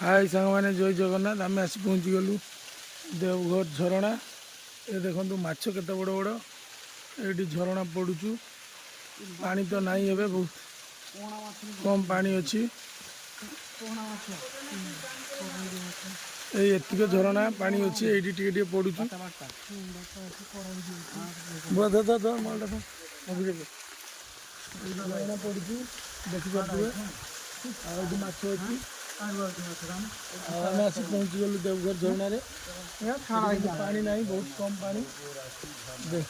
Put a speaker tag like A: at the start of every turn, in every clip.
A: हाय सांग मैंने जय जगन्नाथ आम आसी पहुँची गलु देवघर झरणा ये देखु माछ केते बड़ बड़ ये झरणा पड़ुचु पानी तो नहीं है बहुत कम पानी अच्छी एतिक झरणा पानी अच्छी ये टे पड़ुचु झरणा पड़ुचु देखिए माछ अच्छी आम आसी पहुँची गलु देवघर झरणार पानी ना बहुत कम पानी देख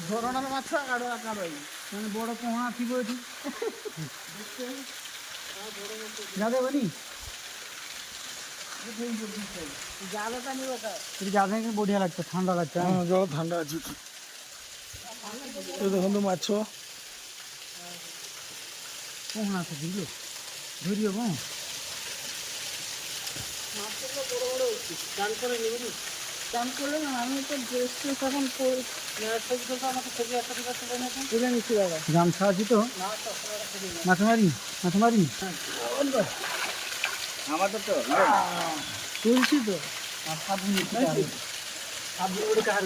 B: ঝরଣାর মাছ মানে বড় পোহা থিব এটি যাবে বলি जाने के बढ़िया लगता है ठंडा लगता है।
A: हाँ जल ठंडा अच्छी देखो माछ
B: पोहना से धीरे धीरे कौन চান করলে না আমি তো ড্রেসটা তখন তুলে নিচ্ছি দাদা গামছা আছি তো মাছ মারি
C: আমাদের তো
B: তুলছি তো সাবুন সাবুন কার